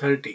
30।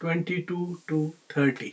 22 to 30।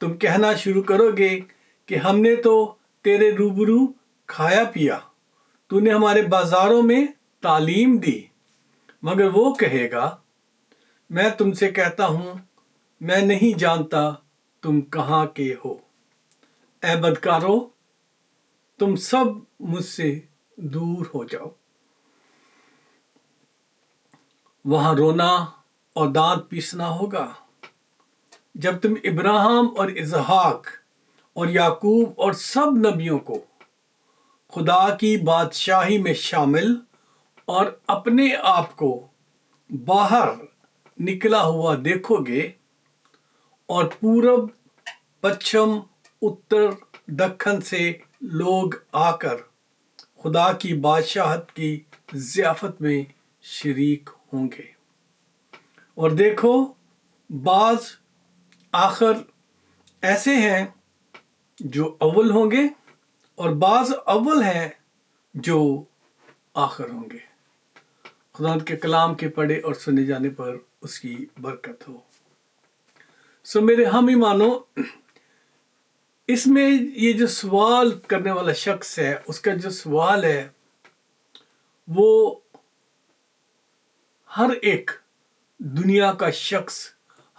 تم کہنا شروع کرو گے کہ ہم نے تو تیرے روبرو کھایا پیا، تو نے ہمارے بازاروں میں تعلیم دی۔ مگر وہ کہے گا، میں تم سے کہتا ہوں، میں نہیں جانتا تم کہاں کے ہو۔ اے بدکارو، تم سب مجھ سے دور ہو جاؤ۔ وہاں رونا اور دانت پیسنا ہوگا جب تم ابراہیم اور اسحاق اور یعقوب اور سب نبیوں کو خدا کی بادشاہی میں شامل اور اپنے آپ کو باہر نکلا ہوا دیکھو گے، اور پورب، پچھم، اتر، دکن سے لوگ آ کر خدا کی بادشاہت کی ضیافت میں شریک ہوں گے۔ اور دیکھو، بعض آخر ایسے ہیں جو اول ہوں گے، اور بعض اول ہیں جو آخر ہوں گے۔ خدا کے کلام کے پڑھے اور سنے جانے پر اس کی برکت ہو۔ میرے ہم ایمانو، اس میں یہ جو سوال کرنے والا شخص ہے، اس کا جو سوال ہے وہ ہر ایک دنیا کا شخص،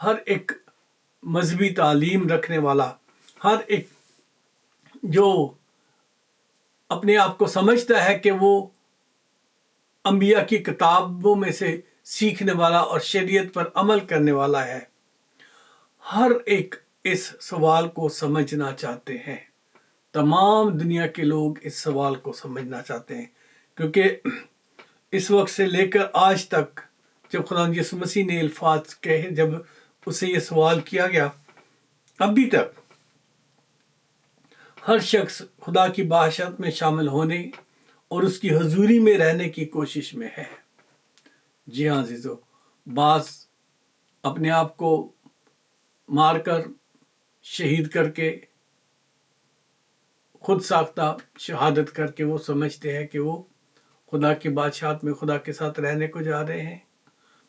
ہر ایک مذہبی تعلیم رکھنے والا، ہر ایک جو اپنے آپ کو سمجھتا ہے کہ وہ انبیاء کی کتابوں میں سے سیکھنے والا اور شریعت پر عمل کرنے والا ہے، ہر ایک اس سوال کو سمجھنا چاہتے ہیں۔ تمام دنیا کے لوگ اس سوال کو سمجھنا چاہتے ہیں، کیونکہ اس وقت سے لے کر آج تک جب خدا یسوع مسیح نے الفاظ کہے، جب اسے یہ سوال کیا گیا، ابھی تک ہر شخص خدا کی بادشاہت میں شامل ہونے اور اس کی حضوری میں رہنے کی کوشش میں ہے۔ جی ہاں عزیزو، بعض اپنے آپ کو مار کر، شہید کر کے، خود ساختہ شہادت کر کے وہ سمجھتے ہیں کہ وہ خدا کی بادشاہت میں خدا کے ساتھ رہنے کو جا رہے ہیں۔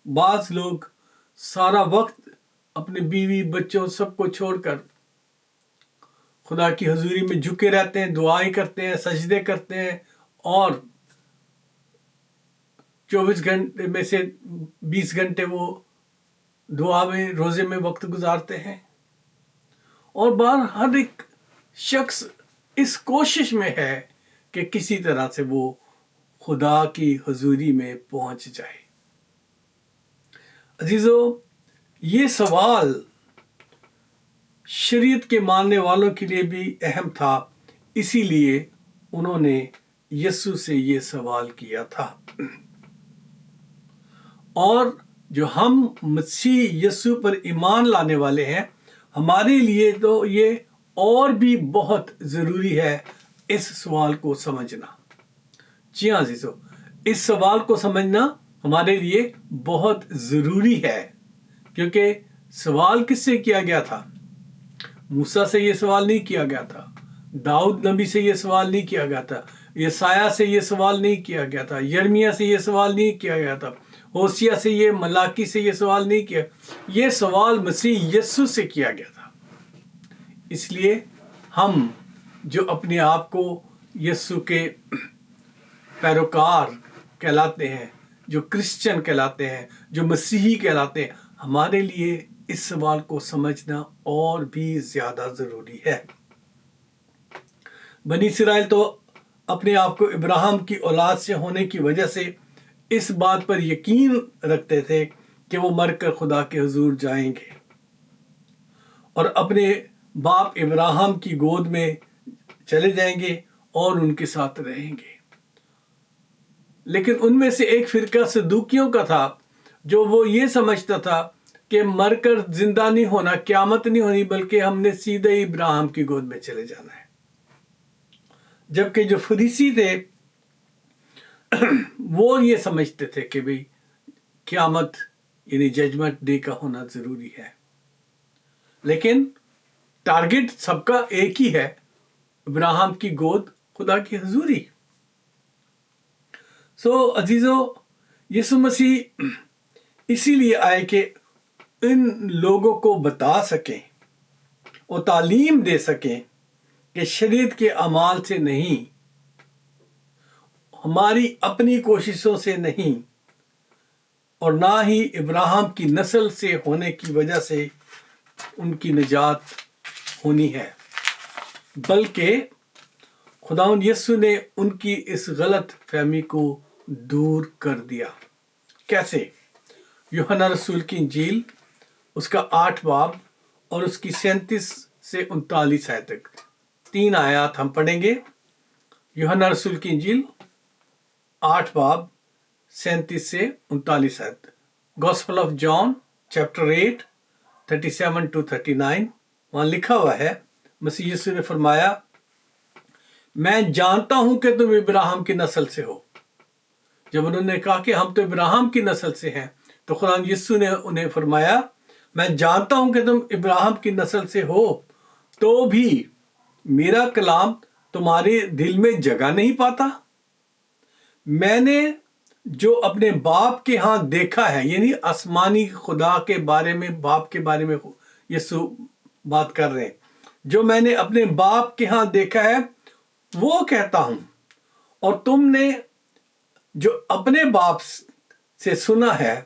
بعض لوگ سارا وقت اپنے بیوی، بچوں، سب کو چھوڑ کر خدا کی حضوری میں جھکے رہتے ہیں، دعائیں کرتے ہیں، سجدے کرتے ہیں، اور 24 گھنٹے میں سے 20 گھنٹے وہ دعا میں، روزے میں وقت گزارتے ہیں۔ اور ہر ایک شخص اس کوشش میں ہے کہ کسی طرح سے وہ خدا کی حضوری میں پہنچ جائے۔ عزیزو، یہ سوال شریعت کے ماننے والوں کے لیے بھی اہم تھا، اسی لیے انہوں نے یسوع سے یہ سوال کیا تھا۔ اور جو ہم مسیح یسوع پر ایمان لانے والے ہیں، ہمارے لیے تو یہ اور بھی بہت ضروری ہے اس سوال کو سمجھنا۔ جی ہاں عزیزو، اس سوال کو سمجھنا ہمارے لیے بہت ضروری ہے، کیونکہ سوال کس سے کیا گیا تھا؟ موسیٰ سے یہ سوال نہیں کیا گیا تھا، داؤد نبی سے یہ سوال نہیں کیا گیا تھا، یسایہ سے یہ سوال نہیں کیا گیا تھا، یرمیہ سے یہ سوال نہیں کیا گیا تھا، ہوسیہ سے، یہ ملاکی سے یہ سوال نہیں کیا۔ یہ سوال مسیح یسوع سے کیا گیا تھا۔ اس لیے ہم جو اپنے آپ کو یسوع کے پیروکار کہلاتے ہیں، جو کرسچن کہلاتے ہیں، جو مسیحی کہلاتے ہیں، ہمارے لیے اس سوال کو سمجھنا اور بھی زیادہ ضروری ہے۔ بنی اسرائیل تو اپنے آپ کو ابراہیم کی اولاد سے ہونے کی وجہ سے اس بات پر یقین رکھتے تھے کہ وہ مر کر خدا کے حضور جائیں گے اور اپنے باپ ابراہیم کی گود میں چلے جائیں گے اور ان کے ساتھ رہیں گے۔ لیکن ان میں سے ایک فرقہ صدوقیوں کا تھا، جو وہ یہ سمجھتا تھا کہ مر کر زندہ نہیں ہونا، قیامت نہیں ہونی، بلکہ ہم نے سیدھے ابراہیم کی گود میں چلے جانا ہے۔ جبکہ جو فریسی تھے وہ یہ سمجھتے تھے کہ بھئی قیامت یعنی ججمنٹ ڈے کا ہونا ضروری ہے۔ لیکن ٹارگٹ سب کا ایک ہی ہے، ابراہیم کی گود، خدا کی حضوری۔ عزیزو، یسوع مسیح اسی لیے آئے کہ ان لوگوں کو بتا سکیں اور تعلیم دے سکیں کہ شریعت کے اعمال سے نہیں، ہماری اپنی کوششوں سے نہیں، اور نہ ہی ابراہیم کی نسل سے ہونے کی وجہ سے ان کی نجات ہونی ہے، بلکہ خداوند یسوع نے ان کی اس غلط فہمی کو دور کر دیا۔ کیسے؟ یوحنا رسول کی انجیل اس کا 8 باب اور اس کی 37 سے 39 آیت تک 3 آیات ہم پڑھیں گے۔ یوحنا رسول کی انجیل 8 باب 37 سے 39 آیت۔ Gospel of John chapter 8 37 to 39، وہاں لکھا ہوا ہے، مسیح یسوع نے فرمایا، میں جانتا ہوں کہ تم ابراہیم کی نسل سے ہو۔ جب انہوں نے کہا کہ ہم تو ابراہیم کی نسل سے ہیں، تو خدا یسوع نے انہیں فرمایا، میں جانتا ہوں کہ تم ابراہیم کی نسل سے ہو، تو بھی میرا کلام تمہارے دل میں جگہ نہیں پاتا۔ میں نے جو اپنے باپ کے ہاں دیکھا ہے، یعنی آسمانی خدا کے بارے میں، باپ کے بارے میں یسوع بات کر رہے ہیں، جو میں نے اپنے باپ کے ہاں دیکھا ہے وہ کہتا ہوں، اور تم نے جو اپنے باپ سے سنا ہے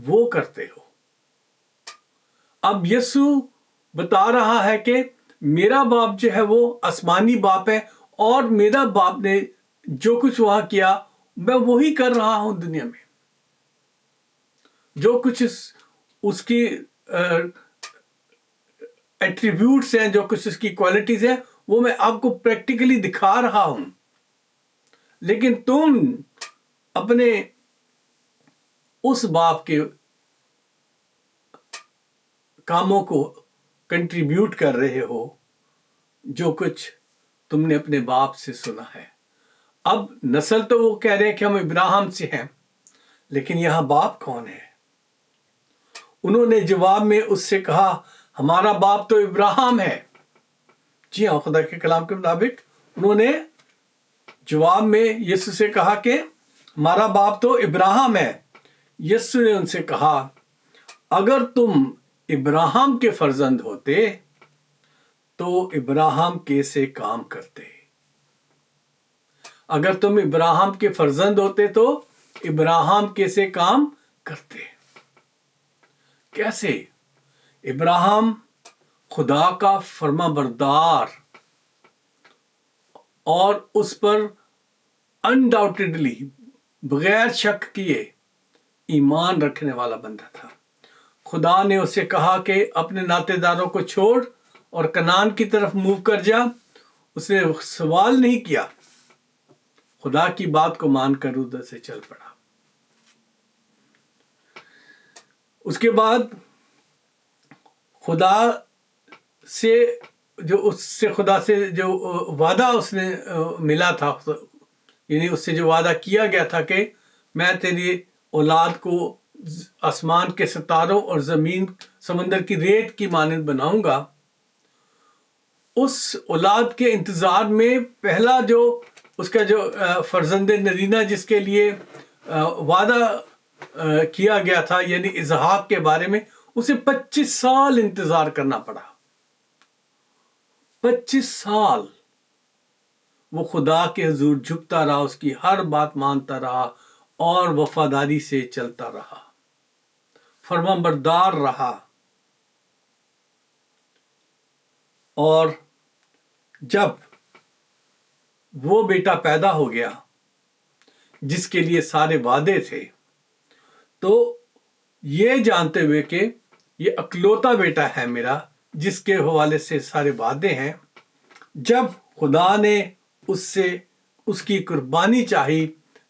وہ کرتے ہو۔ اب یسوع بتا رہا ہے کہ میرا باپ جو ہے وہ آسمانی باپ ہے، اور میرا باپ نے جو کچھ وہاں کیا میں وہی کر رہا ہوں دنیا میں۔ جو کچھ اس کی ایٹریبیوٹس ہیں، جو کچھ اس کی کوالٹیز ہیں، وہ میں آپ کو پریکٹیکلی دکھا رہا ہوں، لیکن تم اپنے اس باپ کے کاموں کو کنٹریبیوٹ کر رہے ہو جو کچھ تم نے اپنے باپ سے سنا ہے۔ اب نسل تو وہ کہہ رہے ہیں کہ ہم ابراہیم سے ہیں، لیکن یہاں باپ کون ہے؟ انہوں نے جواب میں اس سے کہا، ہمارا باپ تو ابراہیم ہے۔ جی ہاں، خدا کے کلام کے مطابق انہوں نے جواب میں یسوع سے کہا کہ ہمارا باپ تو ابراہیم ہے۔ یسوع نے ان سے کہا، اگر تم ابراہیم کے فرزند ہوتے تو ابراہیم کیسے کام کرتے؟ اگر تم ابراہیم کے فرزند ہوتے تو ابراہیم کیسے کام کرتے؟ کیسے؟ ابراہیم خدا کا فرما بردار اور اس پر انڈاؤٹیڈلی بغیر شک کیے ایمان رکھنے والا بندہ تھا۔ خدا نے اسے کہا کہ اپنے ناطے داروں کو چھوڑ اور کنعان کی طرف موو کر جا۔ اس نے سوال نہیں کیا، خدا کی بات کو مان کر ادھر سے چل پڑا۔ اس کے بعد خدا سے جو وعدہ اس نے ملا تھا، یعنی اس سے جو وعدہ کیا گیا تھا کہ میں تیری اولاد کو آسمان کے ستاروں اور زمین سمندر کی ریت کی مانند بناؤں گا، اس اولاد کے انتظار میں پہلا جو اس کا جو فرزند نرینہ جس کے لیے وعدہ کیا گیا تھا، یعنی اسحاق کے بارے میں، اسے 25 سال انتظار کرنا پڑا۔ 25 سال وہ خدا کے حضور جھکتا رہا، اس کی ہر بات مانتا رہا اور وفاداری سے چلتا رہا، فرمانبردار رہا۔ اور جب وہ بیٹا پیدا ہو گیا جس کے لیے سارے وعدے تھے، تو یہ جانتے ہوئے کہ یہ اکلوتا بیٹا ہے میرا جس کے حوالے سے سارے وعدے ہیں، جب خدا نے اس سے اس کی قربانی چاہی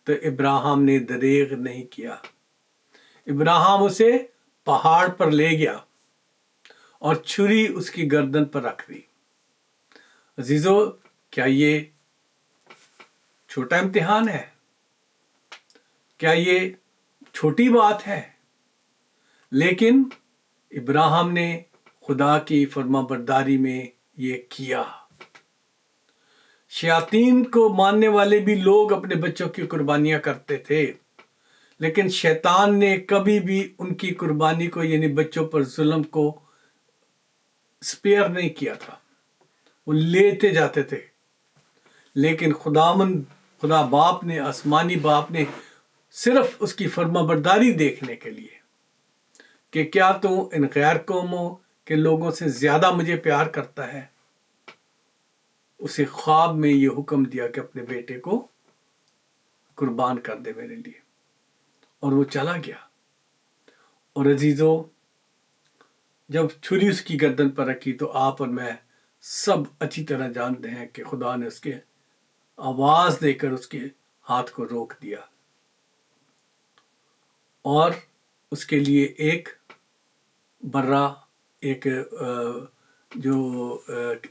تو ابراہیم نے دریغ نہیں کیا۔ ابراہیم اسے پہاڑ پر لے گیا اور چھری اس کی گردن پر رکھ دی۔ عزیزو، کیا یہ چھوٹا امتحان ہے؟ کیا یہ چھوٹی بات ہے؟ لیکن ابراہیم نے خدا کی فرما برداری میں یہ کیا۔ شیاطین کو ماننے والے بھی لوگ اپنے بچوں کی قربانیاں کرتے تھے، لیکن شیطان نے کبھی بھی ان کی قربانی کو، یعنی بچوں پر ظلم کو اسپیئر نہیں کیا تھا، وہ لیتے جاتے تھے، لیکن خدا باپ نے، آسمانی باپ نے صرف اس کی فرما برداری دیکھنے کے لیے کہ کیا تو ان غیر قوموں کے لوگوں سے زیادہ مجھے پیار کرتا ہے، اسے خواب میں یہ حکم دیا کہ اپنے بیٹے کو قربان کر دے میرے لیے، اور وہ چلا گیا۔ اور عزیزو، جب چھری اس کی گردن پر رکھی تو آپ اور میں سب اچھی طرح جانتے ہیں کہ خدا نے اس کے آواز دے کر اس کے ہاتھ کو روک دیا، اور اس کے لیے ایک برا، ایک جو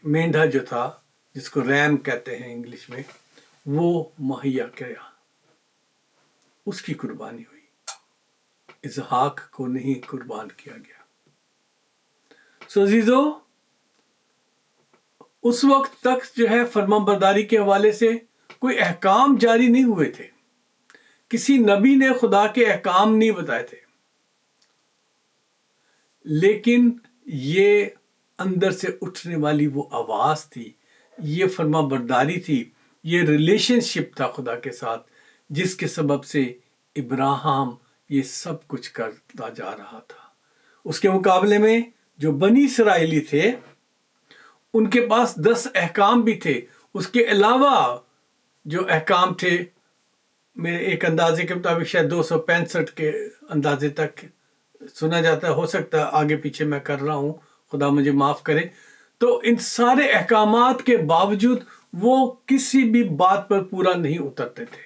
مینڈھا جو تھا، جس کو ریم کہتے ہیں انگلش میں، وہ مہیا کیا، اس کی قربانی ہوئی، اسحاق کو نہیں قربان کیا گیا۔ سو عزیزو، اس وقت تک جو ہے فرمان برداری کے حوالے سے کوئی احکام جاری نہیں ہوئے تھے، کسی نبی نے خدا کے احکام نہیں بتائے تھے، لیکن یہ اندر سے اٹھنے والی وہ آواز تھی، یہ فرما برداری تھی، یہ ریلیشن شپ تھا خدا کے ساتھ، جس کے سبب سے ابراہیم یہ سب کچھ کرتا جا رہا تھا۔ اس کے مقابلے میں جو بنی اسرائیلی تھے، ان کے پاس 10 احکام بھی تھے، اس کے علاوہ جو احکام تھے، میرے ایک اندازے کے مطابق شاید 265 کے اندازے تک سنا جاتا ہے، ہو سکتا ہے آگے پیچھے میں کر رہا ہوں، خدا مجھے معاف کرے۔ تو ان سارے احکامات کے باوجود وہ کسی بھی بات پر پورا نہیں اترتے تھے،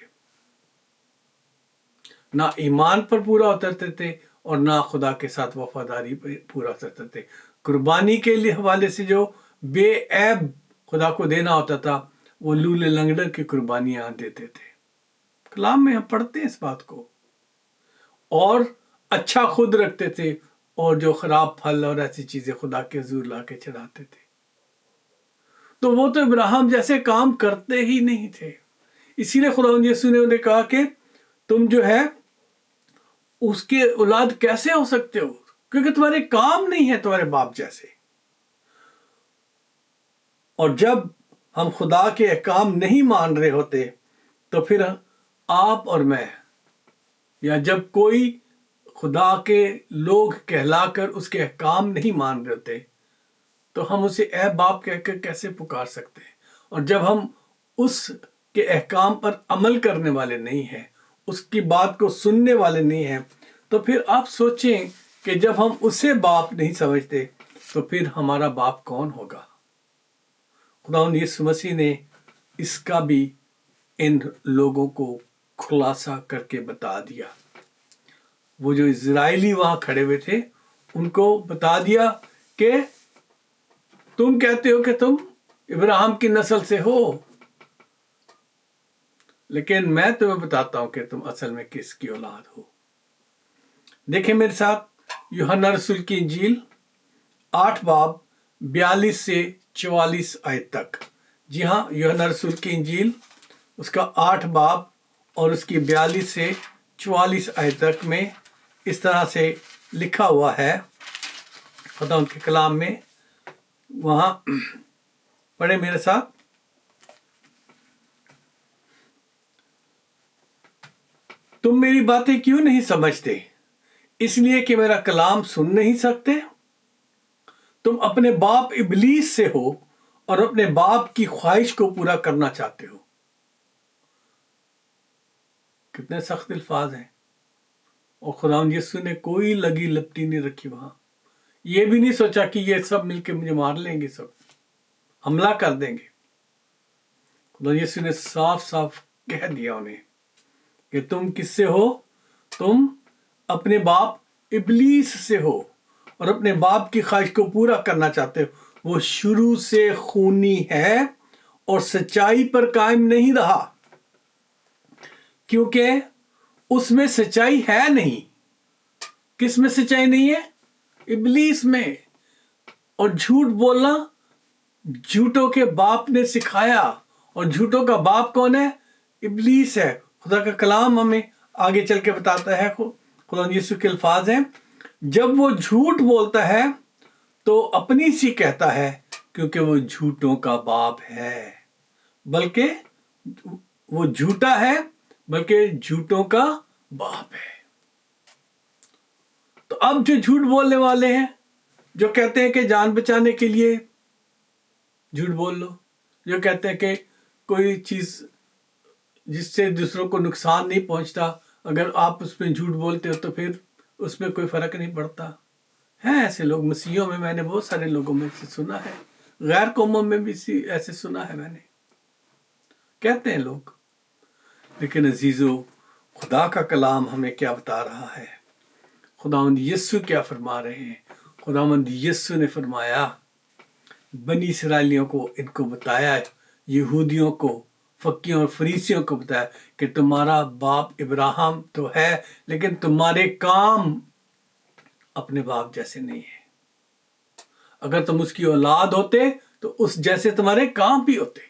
نہ ایمان پر پورا اترتے تھے اور نہ خدا کے ساتھ وفاداری پر پورا اترتے تھے۔ قربانی کے حوالے سے جو بے عیب خدا کو دینا ہوتا تھا، وہ لولے لنگڑر کی قربانیاں دیتے تھے۔ کلام میں ہم پڑھتے ہیں اس بات کو، اور اچھا خود رکھتے تھے، اور جو خراب پھل اور ایسی چیزیں خدا کے حضور لا کے چڑھاتے تھے۔ تو وہ تو ابراہیم جیسے کام کرتے ہی نہیں تھے، اسی لیے خدا یسوع نے انہیں کہا کہ تم جو ہے اس کے اولاد کیسے ہو سکتے ہو، کیونکہ تمہارے کام نہیں ہے تمہارے باپ جیسے۔ اور جب ہم خدا کے احکام نہیں مان رہے ہوتے تو پھر آپ اور میں، یا جب کوئی خدا کے لوگ کہلا کر اس کے احکام نہیں مان رہے ہوتے، تو ہم اسے اے باپ کہہ کر کیسے پکار سکتے ہیں؟ اور جب ہم اس کے احکام پر عمل کرنے والے نہیں ہیں، اس کی بات کو سننے والے نہیں ہیں، تو پھر آپ سوچیں کہ جب ہم اسے باپ نہیں سمجھتے تو پھر ہمارا باپ کون ہوگا؟ خداوند یسوع مسیح نے اس کا بھی ان لوگوں کو خلاصہ کر کے بتا دیا۔ وہ جو اسرائیلی وہاں کھڑے ہوئے تھے، ان کو بتا دیا کہ تم کہتے ہو کہ تم ابراہیم کی نسل سے ہو، لیکن میں تمہیں بتاتا ہوں کہ تم اصل میں کس کی اولاد ہو۔ دیکھیں میرے ساتھ یوحنا رسول کی انجیل 8 باب 42 سے 44 آیت تک۔ جی ہاں، یوحنا رسول کی انجیل اس کا 8 باب اور اس کی 42 سے 44 آیت تک میں اس طرح سے لکھا ہوا ہے خدا ان کے کلام میں، وہاں پڑھیں میرے ساتھ۔ تم میری باتیں کیوں نہیں سمجھتے؟ اس لیے کہ میرا کلام سن نہیں سکتے؟ تم اپنے باپ ابلیس سے ہو اور اپنے باپ کی خواہش کو پورا کرنا چاہتے ہو۔ کتنے سخت الفاظ ہیں، اور خداوند یسوع نے کوئی لگی لپٹی نہیں رکھی وہاں، یہ بھی نہیں سوچا کہ یہ سب مل کے مجھے مار لیں گے، سب حملہ کر دیں گے۔ خدا یسوع نے صاف صاف کہہ دیا انہیں کہ تم کس سے ہو؟ تم اپنے باپ ابلیس سے ہو اور اپنے باپ کی خواہش کو پورا کرنا چاہتے ہو۔ وہ شروع سے خونی ہے اور سچائی پر قائم نہیں رہا، کیونکہ اس میں سچائی ہے نہیں۔ کس میں سچائی نہیں ہے؟ ابلیس میں۔ اور جھوٹ بولنا جھوٹوں کے باپ نے سکھایا، اور جھوٹوں کا باپ کون ہے؟ ابلیس ہے۔ خدا کا کلام ہمیں آگے چل کے بتاتا ہے، خدا یسوع کے الفاظ ہیں، جب وہ جھوٹ بولتا ہے تو اپنی سی کہتا ہے کیونکہ وہ جھوٹوں کا باپ ہے، بلکہ وہ جھوٹا ہے بلکہ جھوٹوں کا باپ ہے۔ تو اب جو جھوٹ بولنے والے ہیں، جو کہتے ہیں کہ جان بچانے کے لیے جھوٹ بول لو، جو کہتے ہیں کہ کوئی چیز جس سے دوسروں کو نقصان نہیں پہنچتا، اگر آپ اس میں جھوٹ بولتے ہو تو پھر اس میں کوئی فرق نہیں پڑتا، ہیں ایسے لوگ مسیحیوں میں، میں نے بہت سارے لوگوں میں سے سنا ہے، غیر قوموں میں بھی ایسے سنا ہے، میں نے کہتے ہیں لوگ۔ لیکن عزیزو، خدا کا کلام ہمیں کیا بتا رہا ہے؟ خداوند یسوع کیا فرما رہے ہیں؟ خداوند یسوع نے فرمایا، بنی اسرائیلیوں کو ان کو بتایا، یہودیوں کو، فقیوں اور فریسیوں کو بتایا کہ تمہارا باپ ابراہیم تو ہے لیکن تمہارے کام اپنے باپ جیسے نہیں ہیں۔ اگر تم اس کی اولاد ہوتے تو اس جیسے تمہارے کام بھی ہوتے۔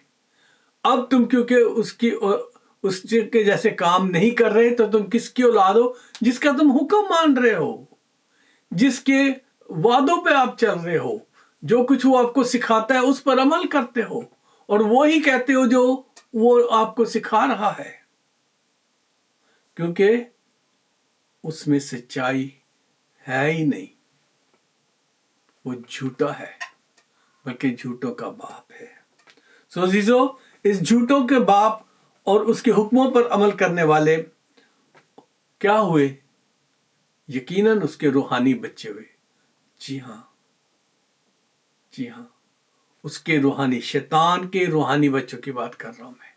اب تم کیونکہ اس کے جیسے کام نہیں کر رہے تو تم کس کی اولاد ہو؟ جس کا تم حکم مان رہے ہو، جس کے وعدوں پہ آپ چل رہے ہو، جو کچھ وہ آپ کو سکھاتا ہے اس پر عمل کرتے ہو، اور وہی کہتے ہو جو وہ آپ کو سکھا رہا ہے، کیونکہ اس میں سچائی ہے ہی نہیں، وہ جھوٹا ہے بلکہ جھوٹوں کا باپ ہے۔ سو عزیزو، اس جھوٹوں کے باپ اور اس کے حکموں پر عمل کرنے والے کیا ہوئے؟ یقیناً اس کے روحانی بچے ہوئے۔ جی ہاں، جی ہاں، اس کے روحانی، شیطان کے روحانی بچوں کی بات کر رہا ہوں میں۔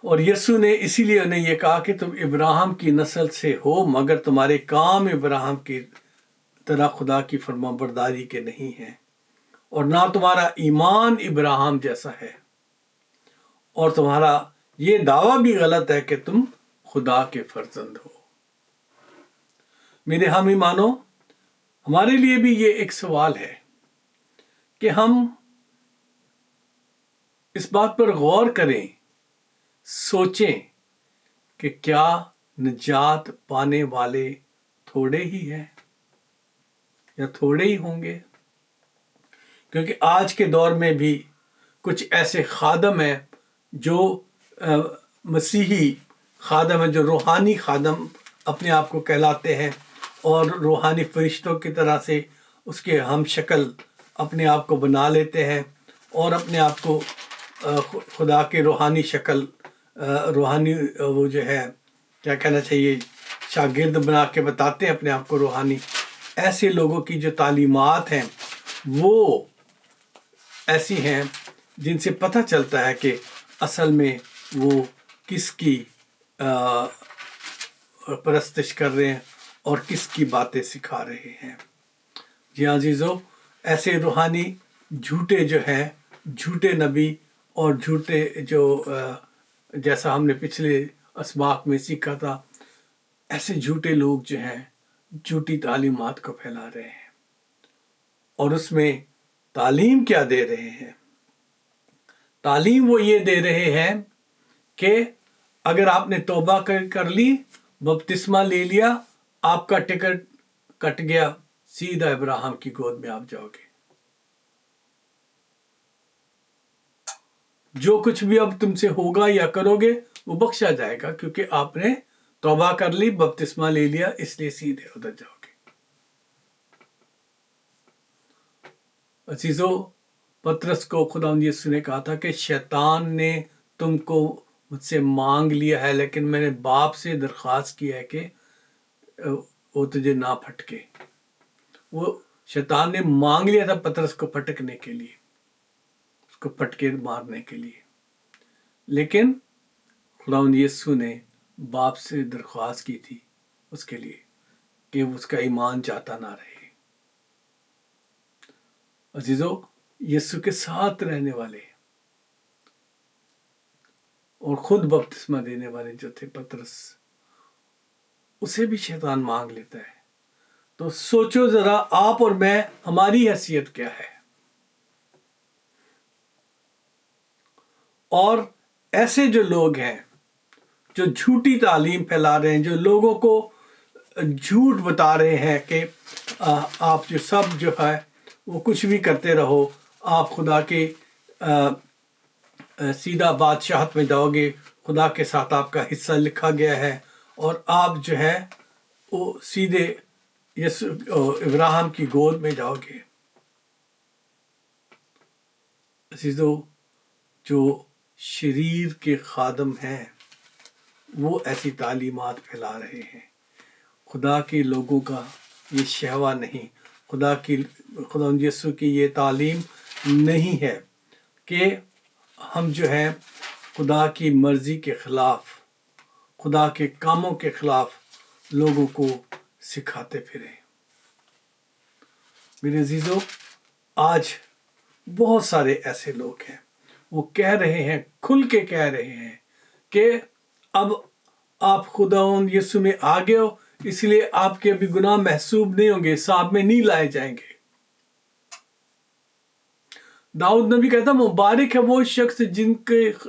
اور یسوع نے اسی لیے انہیں یہ کہا کہ تم ابراہیم کی نسل سے ہو مگر تمہارے کام ابراہیم کی طرح خدا کی فرما برداری کے نہیں ہیں، اور نہ تمہارا ایمان ابراہیم جیسا ہے، اور تمہارا یہ دعویٰ بھی غلط ہے کہ تم خدا کے فرزند ہو۔ میرے ہم ایمانو، ہمارے لیے بھی یہ ایک سوال ہے کہ ہم اس بات پر غور کریں، سوچیں کہ کیا نجات پانے والے تھوڑے ہی ہیں یا تھوڑے ہی ہوں گے؟ کیونکہ آج کے دور میں بھی کچھ ایسے خادم ہیں جو مسیحی خادم ہیں، جو روحانی خادم اپنے آپ کو کہلاتے ہیں، اور روحانی فرشتوں کی طرح سے اس کے ہم شکل اپنے آپ کو بنا لیتے ہیں، اور اپنے آپ کو خدا کے روحانی شکل، روحانی وہ جو ہے کیا کہنا چاہیے، شاگرد بنا کے بتاتے ہیں اپنے آپ کو روحانی۔ ایسے لوگوں کی جو تعلیمات ہیں وہ ایسی ہیں جن سے پتہ چلتا ہے کہ اصل میں وہ کس کی پرستش کر رہے ہیں اور کس کی باتیں سکھا رہے ہیں۔ جی ہاں عزیزو، ایسے روحانی جھوٹے جو ہیں، جھوٹے نبی اور جھوٹے جو جیسا ہم نے پچھلے اسباق میں سیکھا تھا، ایسے جھوٹے لوگ جو ہیں جھوٹی تعلیمات کو پھیلا رہے ہیں، اور اس میں تعلیم کیا دے رہے ہیں؟ تعلیم وہ یہ دے رہے ہیں کہ اگر آپ نے توبہ کر لی، بپتسمہ لے لیا، آپ کا ٹکٹ کٹ گیا، سیدھا ابراہیم کی گود میں آپ جاؤ گے۔ جو کچھ بھی اب تم سے ہوگا یا کرو گے وہ بخشا جائے گا، کیونکہ آپ نے توبہ کر لی، بپتسمہ لے لیا، اس لیے سیدھے ادھر جاؤ گے۔ عزیزو، پطرس کو خداوند یسوع نے کہا تھا کہ شیطان نے تم کو مجھ سے مانگ لیا ہے، لیکن میں نے باپ سے درخواست کی ہے کہ وہ تجھے نہ پھٹکے۔ وہ شیطان نے مانگ لیا تھا پطرس کو پھٹکنے کے لیے، اس کو پھٹکے مارنے کے لیے، لیکن خداوند یسوع نے باپ سے درخواست کی تھی اس کے لیے کہ اس کا ایمان جاتا نہ رہے۔ عزیزو، یسوع کے ساتھ رہنے والے اور خود بپتسمہ دینے والے جو تھے پطرس، اسے بھی شیطان مانگ لیتا ہے۔ تو سوچو ذرا، آپ اور میں، ہماری حیثیت کیا ہے؟ اور ایسے جو لوگ ہیں جو جھوٹی تعلیم پھیلا رہے ہیں، جو لوگوں کو جھوٹ بتا رہے ہیں کہ آپ جو سب جو ہے وہ کچھ بھی کرتے رہو، آپ خدا کے سیدھا بادشاہت میں جاؤ گے، خدا کے ساتھ آپ کا حصہ لکھا گیا ہے، اور آپ جو ہے وہ سیدھے ابراہیم کی گود میں جاؤ گے۔ عزیزو، جو شریر کے خادم ہیں وہ ایسی تعلیمات پھیلا رہے ہیں۔ خدا کے لوگوں کا یہ شہوہ نہیں، خدا یسوع کی یہ تعلیم نہیں ہے کہ ہم جو ہے خدا کی مرضی کے خلاف، خدا کے کاموں کے خلاف لوگوں کو سکھاتے پھریں۔ میرے عزیزو، آج بہت سارے ایسے لوگ ہیں، وہ کہہ رہے ہیں، کھل کے کہہ رہے ہیں کہ اب آپ خداوند یسوع میں آ گئے ہو، اس لیے آپ کے ابھی گناہ محسوب نہیں ہوں گے، حساب میں نہیں لائے جائیں گے۔ داؤد نبی کہتا مبارک ہے وہ شخص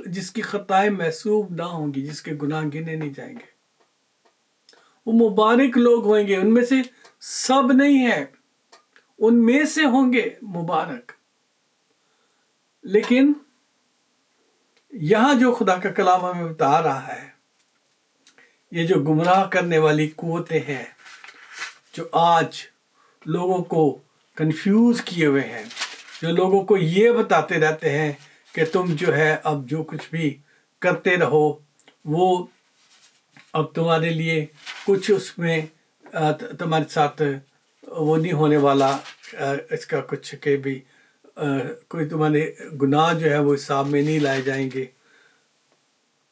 جس کی خطائیں محسوب نہ ہوں گی، جس کے گناہ گنے نہیں جائیں گے۔ وہ مبارک لوگ ہوئیں گے، ان میں سے سب نہیں ہے، ان میں سے ہوں گے مبارک۔ لیکن یہاں جو خدا کا کلام ہمیں بتا رہا ہے، یہ جو گمراہ کرنے والی قوتیں ہیں جو آج لوگوں کو کنفیوز کیے ہوئے ہیں، جو لوگوں کو یہ بتاتے رہتے ہیں کہ تم جو ہے اب جو کچھ بھی کرتے رہو، وہ اب تمہارے لیے کچھ اس میں تمہارے ساتھ وہ نہیں ہونے والا، اس کا کچھ کہ بھی کوئی تمہارے گناہ جو ہے وہ حساب میں نہیں لائے جائیں گے۔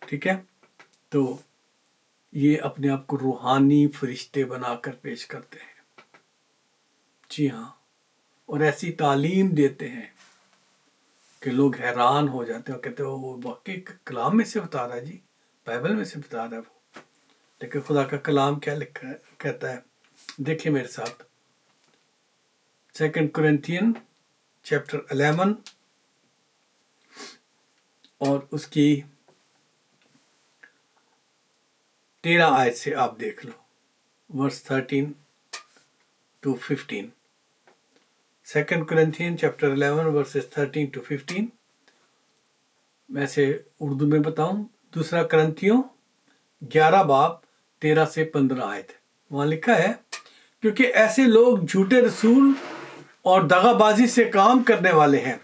ٹھیک ہے، تو یہ اپنے آپ کو روحانی فرشتے بنا کر پیش کرتے ہیں، جی ہاں، اور ایسی تعلیم دیتے ہیں کہ لوگ حیران ہو جاتے ہیں، کہتے ہیں وہ واقعی کلام میں سے بتا رہا ہے، جی بائبل میں سے بتا رہا ہے وہ۔ لیکن خدا کا کلام کیا لکھا ہے، کہتا ہے، دیکھیں میرے ساتھ 2 Corinthians chapter 11 اور اس کی 13 آیت سے آپ دیکھ لو، verse 13 to 15۔ 2 Corinthians chapter 11 verses 13 to 15 میں سے اردو میں بتاؤں، 2 کرنتھیوں 11 باب 13 سے 15 آیت، وہاں لکھا ہے، کیونکہ ایسے لوگ جھوٹے رسول اور دغا بازی سے کام کرنے والے ہیں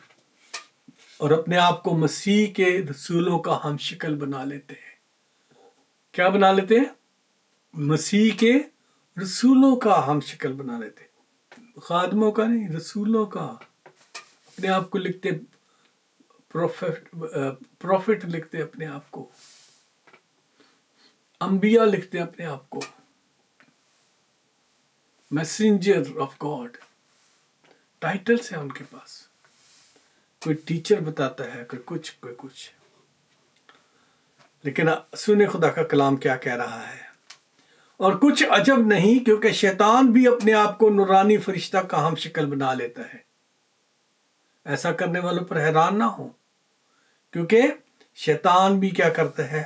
اور اپنے آپ کو مسیح کے رسولوں کا ہم شکل بنا لیتے ہیں۔ کیا بنا لیتے ہیں؟ مسیح کے رسولوں کا ہم شکل بنا لیتے ہیں، خادموں کا نہیں، رسولوں کا۔ اپنے آپ کو لکھتے پروفٹ لکھتے اپنے آپ کو، انبیاء لکھتے اپنے آپ کو، میسنجر آف گاڈ، ٹائٹلز ہیں ان کے پاس۔ کوئی ٹیچر بتاتا ہے، کوئی کچھ۔ لیکن سنیں خدا کا کلام کیا کہہ رہا ہے، اور کچھ عجب نہیں، کیونکہ شیطان بھی اپنے آپ کو نورانی فرشتہ کا ہم شکل بنا لیتا ہے۔ ایسا کرنے والوں پر حیران نہ ہو، کیونکہ شیطان بھی کیا کرتا ہے،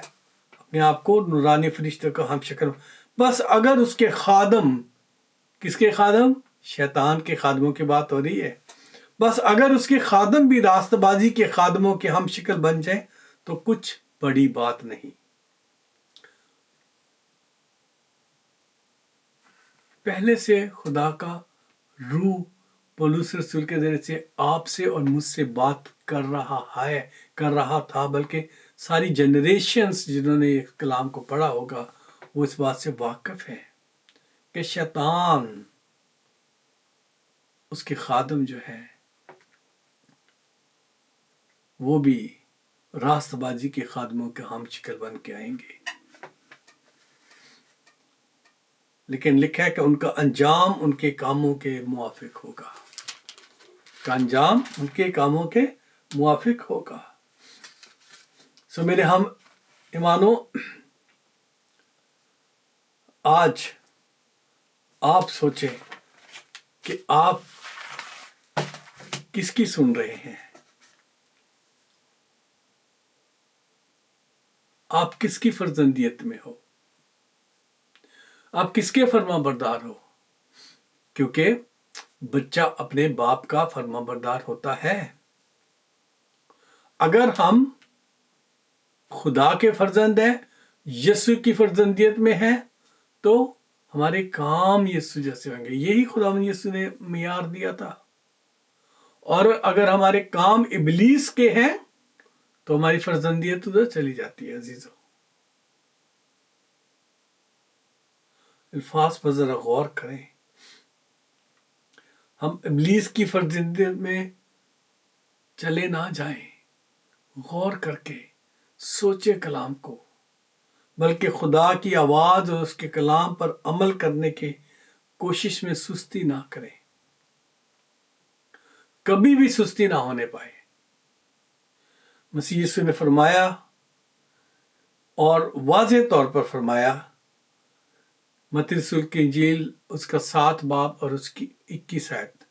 اپنے آپ کو نورانی فرشتوں کا ہم شکل۔ بس اگر اس کے خادم، کس کے خادم؟ شیطان کے خادموں کی بات ہو رہی ہے۔ بس اگر اس کے خادم بھی راست بازی کے خادموں کے ہم شکل بن جائیں تو کچھ بڑی بات نہیں۔ پہلے سے خدا کا روح پولس رسول کے ذریعے سے آپ سے اور مجھ سے بات کر رہا تھا، بلکہ ساری جنریشنز جنہوں نے اس کلام کو پڑھا ہوگا وہ اس بات سے واقف ہیں کہ شیطان، اس کے خادم جو ہیں، وہ بھی راست بازی کے خادموں کے ہم شکل بن کے آئیں گے۔ لیکن لکھا ہے کہ ان کا انجام ان کے کاموں کے موافق ہوگا، کا انجام ان کے کاموں کے موافق ہوگا۔ سو میرے ہم ایمانو، آج آپ سوچیں کہ آپ کس کی سن رہے ہیں، آپ کس کی فرزندیت میں ہو۔ آپ کس کے فرما بردار ہو؟ کیونکہ بچہ اپنے باپ کا فرما بردار ہوتا ہے۔ اگر ہم خدا کے فرزند ہیں، یسوع کی فرزندیت میں ہیں، تو ہمارے کام یسوع جیسے ہوں گے۔ یہی خداوند یسوع نے معیار دیا تھا۔ اور اگر ہمارے کام ابلیس کے ہیں تو ہماری فرزندیت ادھر چلی جاتی ہے۔ عزیزو، الفاظ پر ذرا غور کریں۔ ہم ابلیس کی فرزندیت میں چلے نہ جائیں۔ غور کر کے سوچے کلام کو، بلکہ خدا کی آواز اور اس کے کلام پر عمل کرنے کی کوشش میں سستی نہ کریں۔ کبھی بھی سستی نہ ہونے پائے۔ مسیح یسوع نے فرمایا، اور واضح طور پر فرمایا، متی رسول کی انجیل اس کا 7 باب اور اس کی 21 آیت،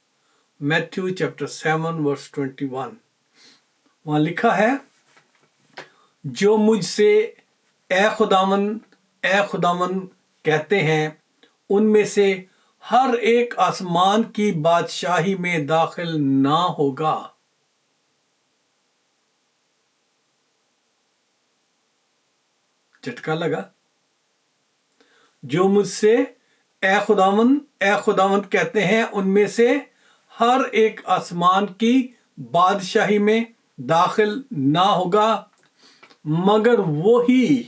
میتھیو چیپٹر 7 ورس 21، وہاں لکھا ہے، جو مجھ سے اے خداوند کہتے ہیں، ان میں سے ہر ایک آسمان کی بادشاہی میں داخل نہ ہوگا۔ جھٹکا لگا؟ جو مجھ سے اے خداوند کہتے ہیں، ان میں سے ہر ایک آسمان کی بادشاہی میں داخل نہ ہوگا، مگر وہی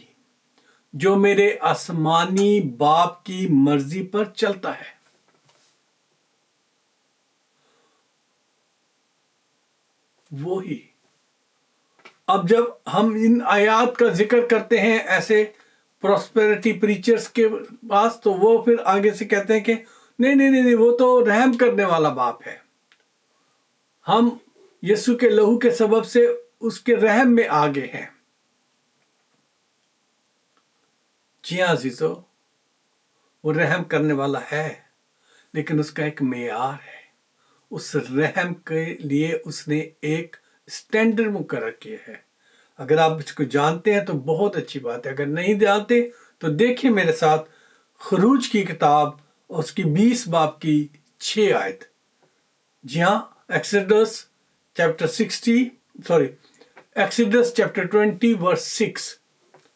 جو میرے آسمانی باپ کی مرضی پر چلتا ہے۔ وہی۔ اب جب ہم ان آیات کا ذکر کرتے ہیں ایسے پراسپیرٹی پریچرز کے پاس، تو وہ پھر آگے سے کہتے ہیں کہ نہیں، وہ تو رحم کرنے والا باپ ہے، ہم یسوع کے لہو کے سبب سے اس کے رحم میں آگے ہیں۔ جی ہاں عزیزو، وہ رحم کرنے والا ہے، لیکن اس کا ایک معیار ہے۔ اس رحم کے لیے اس نے ایک سٹینڈرڈ مقرر کیا ہے۔ اگر آپ اس کو جانتے ہیں تو بہت اچھی بات ہے، اگر نہیں جانتے تو دیکھیں میرے ساتھ خروج کی کتاب اس کی 20 باب کی 6 آیت۔ جی ہاں، ایکسوڈس چیپٹر 20 ورس 6،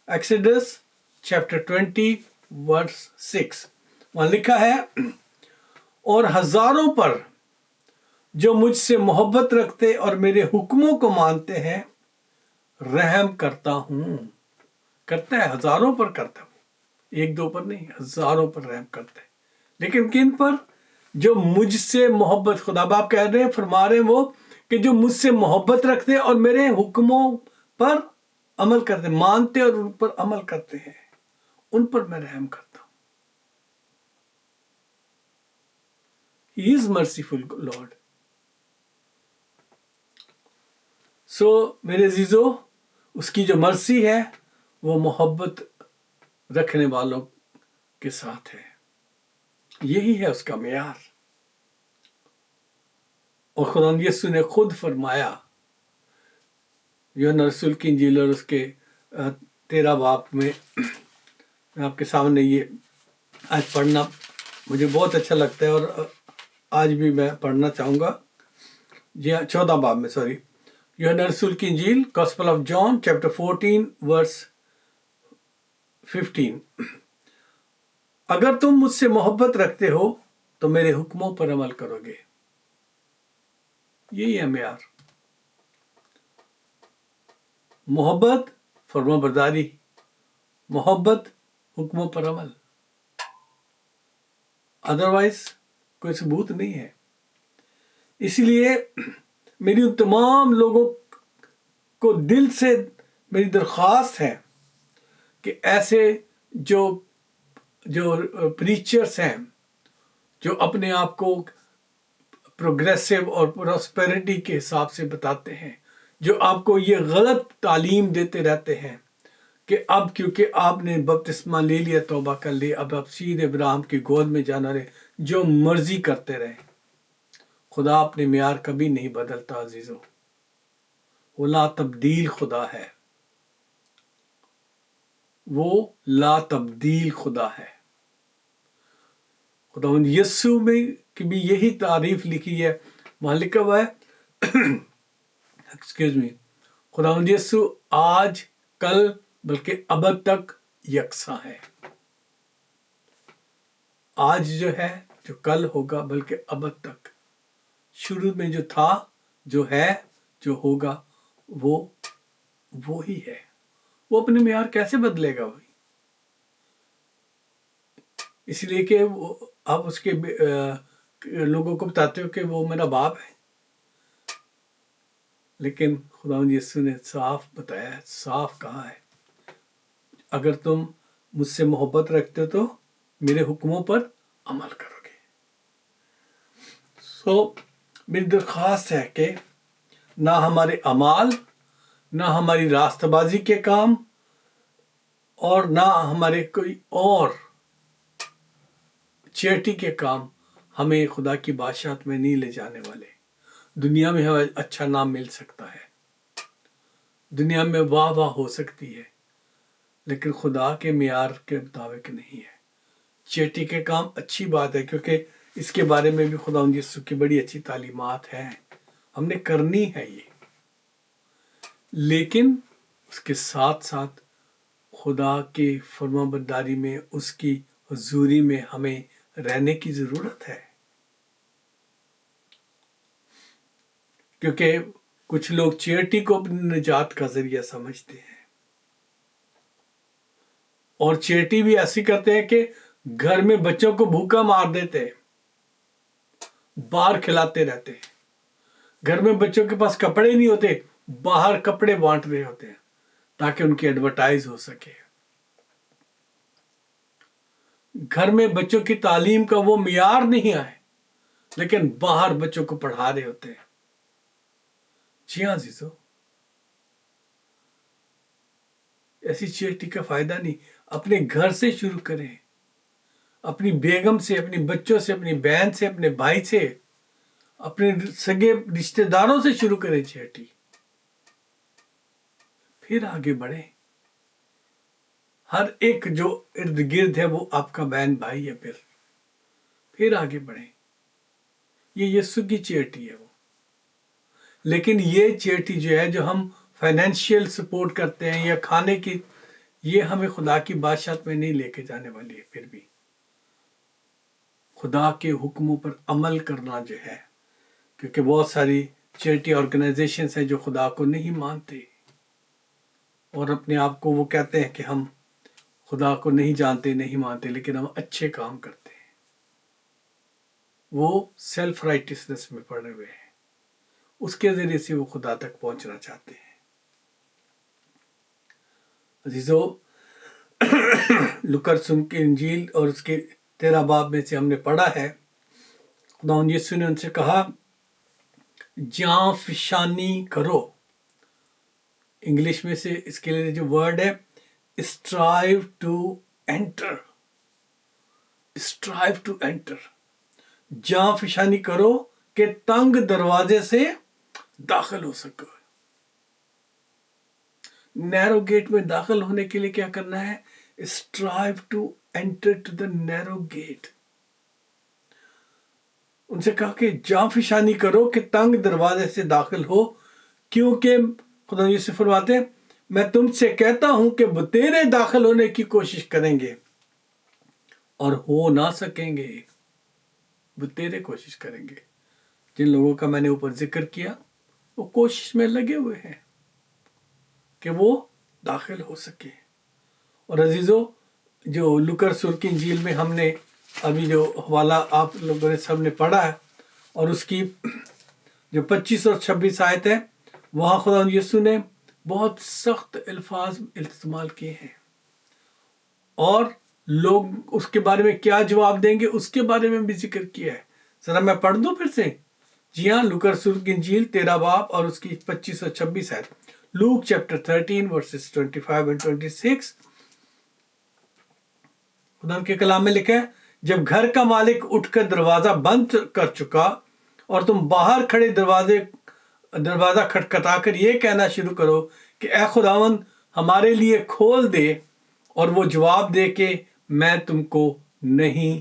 ایکسوڈس چیپٹر 20 ورس 6، وہاں لکھا ہے، اور ہزاروں پر جو مجھ سے محبت رکھتے اور میرے حکموں کو مانتے ہیں رحم کرتا ہوں۔ کرتا ہے، ہزاروں پر کرتا ہے، ایک دو پر نہیں، ہزاروں پر رحم کرتا ہے۔ لیکن کن پر؟ جو مجھ سے محبت، خدا باپ کہہ رہے ہیں، فرما رہے ہیں وہ کہ جو مجھ سے محبت رکھتے اور میرے حکموں پر عمل کرتے، مانتے اور ان پر عمل کرتے ہیں، ان پر میں رحم کرتا ہوں۔ He is merciful Lord۔ سو میرے عزیزو، اس کی جو مرسی ہے وہ محبت رکھنے والوں کے ساتھ ہے، یہی ہے اس کا معیار۔ اور خدا یسوع نے خود فرمایا، یوحنا رسول کی انجیل اور اس کے 13 باب میں آپ کے سامنے یہ آج پڑھنا مجھے بہت اچھا لگتا ہے، اور آج بھی میں پڑھنا چاہوں گا۔ جی ہاں، 14 باب میں، یوحنا رسول کی انجیل، گاسپل آف جان چیپٹر 14 ورس 15، اگر تم مجھ سے محبت رکھتے ہو تو میرے حکموں پر عمل کرو گے۔ یہی ہے معیار، محبت، فرما برداری، محبت، حکموں پر عمل، ادروائز کوئی ثبوت نہیں ہے۔ اس لیے میری ان تمام لوگوں کو دل سے میری درخواست ہے کہ ایسے جو پریچرز ہیں، جو اپنے آپ کو پروگریسو اور پراسپیرٹی کے حساب سے بتاتے ہیں، جو آپ کو یہ غلط تعلیم دیتے رہتے ہیں کہ اب کیونکہ آپ نے بپتسمہ لے لیا، توبہ کر لی، اب آپ سیدھے ابراہیم کی گود میں جانا رہے، جو مرضی کرتے رہے۔ خدا اپنے معیار کبھی نہیں بدلتا عزیزو، وہ لا تبدیل خدا ہے، وہ لا تبدیل خدا ہے۔ خداوند یسوع میں کی بھی یہی تعریف لکھی ہے. وہاں لکھا ہوا ہے ایکسکیوز می، خداوند یسوع آج کل بلکہ ابد تک یکساں ہے. آج جو ہے، جو کل ہوگا، بلکہ ابد تک. شروع میں جو تھا، جو ہے، جو ہوگا، وہ ہی ہے. وہ اپنے معیار کیسے بدلے گا بھائی؟ اس لیے کہ آپ اس کے لوگوں کو بتاتے ہو کہ وہ میرا باپ ہے، لیکن خداوند یسوع نے صاف بتایا ہے، صاف کہا ہے، اگر تم مجھ سے محبت رکھتے ہو تو میرے حکموں پر عمل کرو گے. میری درخواست ہے کہ نہ ہمارے اعمال، نہ ہماری راستہ بازی کے کام، اور نہ ہمارے کوئی اور چیریٹی کے کام ہمیں خدا کی بادشاہت میں نہیں لے جانے والے. دنیا میں ہمیں اچھا نام مل سکتا ہے، دنیا میں واہ واہ ہو سکتی ہے، لیکن خدا کے معیار کے مطابق نہیں ہے. چیریٹی کے کام اچھی بات ہے، کیونکہ اس کے بارے میں بھی خداوند یسوع کی بڑی اچھی تعلیمات ہیں، ہم نے کرنی ہے یہ. لیکن اس کے ساتھ ساتھ خدا کی فرما برداری میں، اس کی حضوری میں ہمیں رہنے کی ضرورت ہے. کیونکہ کچھ لوگ چیریٹی کو اپنی نجات کا ذریعہ سمجھتے ہیں، اور چیریٹی بھی ایسی کرتے ہیں کہ گھر میں بچوں کو بھوکا مار دیتے ہیں، باہر کھلاتے رہتے ہیں. گھر میں بچوں کے پاس کپڑے نہیں ہوتے، باہر کپڑے بانٹ رہے ہوتے ہیں تاکہ ان کی ایڈورٹائز ہو سکے. گھر میں بچوں کی تعلیم کا وہ معیار نہیں آئے، لیکن باہر بچوں کو پڑھا رہے ہوتے ہیں. جی ہاں عزیزو، ایسی چیریٹی کا فائدہ نہیں. اپنے گھر سے شروع کریں، اپنی بیگم سے، اپنی بچوں سے، اپنی بہن سے، اپنے بھائی سے، اپنے سگے رشتہ داروں سے شروع کریں چیریٹی، پھر آگے بڑھیں. ہر ایک جو ارد گرد ہے وہ آپ کا بہن بھائی ہے. پھر آگے بڑھیں. یہ یسوع کی چیریٹی ہے وہ. لیکن یہ چیریٹی جو ہے، جو ہم فائنینشیل سپورٹ کرتے ہیں یا کھانے کی، یہ ہمیں خدا کی بادشاہت میں نہیں لے کے جانے والی ہے. پھر بھی خدا کے حکموں پر عمل کرنا جو ہے، کیونکہ بہت ساری چیریٹی آرگنائزیشنز ہیں جو خدا کو نہیں مانتے، اور اپنے آپ کو وہ کہتے ہیں کہ ہم خدا کو نہیں جانتے، نہیں مانتے، لیکن ہم اچھے کام کرتے ہیں. وہ سیلف رائٹسنس میں پڑے ہوئے ہیں، اس کے ذریعے سے وہ خدا تک پہنچنا چاہتے ہیں. عزیزو، لوکرسن کی انجیل اور اس کے 13 باب میں سے ہم نے پڑھا ہے، خداوند یسوع نے ان سے کہا جاں فشانی کرو. انگلش میں سے اس کے لیے جو ورڈ ہے strive to enter. Strive to enter, جاں فشانی کرو کہ تنگ دروازے سے داخل ہو سکو. نیرو گیٹ میں داخل ہونے کے لیے کیا کرنا ہے؟ Strive to enter to the narrow gate. ان سے کہا کہ جاں فشانی کرو کہ تنگ دروازے سے داخل ہو، کیونکہ خدا یسوع فرماتے ہیں میں تم سے کہتا ہوں کہ بتیرے داخل ہونے کی کوشش کریں گے اور ہو نہ سکیں گے. بتیرے کوشش کریں گے. جن لوگوں کا میں نے اوپر ذکر کیا، وہ کوشش میں لگے ہوئے ہیں کہ وہ داخل ہو سکے. اور عزیزو، جو لوکرسن کی انجیل میں ہم نے ابھی جو حوالہ آپ لوگوں نے سب نے پڑھا ہے، اور اس کی جو 25 اور 26 آیت ہے، وہاں خدا یسوع نے بہت سخت الفاظ استعمال کیے ہیں، اور لوگ اس کے بارے میں کیا جواب دیں گے اس کے بارے میں بھی ذکر کیا ہے. ذرا میں پڑھ دوں پھر سے. جی ہاں، لوکرسن کی انجیل 13 باب اور اس کی 25 اور 26 آیت. لوک چیپٹر 13 ورسز 25 and 26. خدا کے کلام میں لکھا ہے جب گھر کا مالک اٹھ کر دروازہ بند کر چکا اور تم باہر کھڑے دروازہ کھٹکھٹا کر یہ کہنا شروع کرو کہ اے خداوند ہمارے لیے کھول دے، اور وہ جواب دے کہ میں تم کو نہیں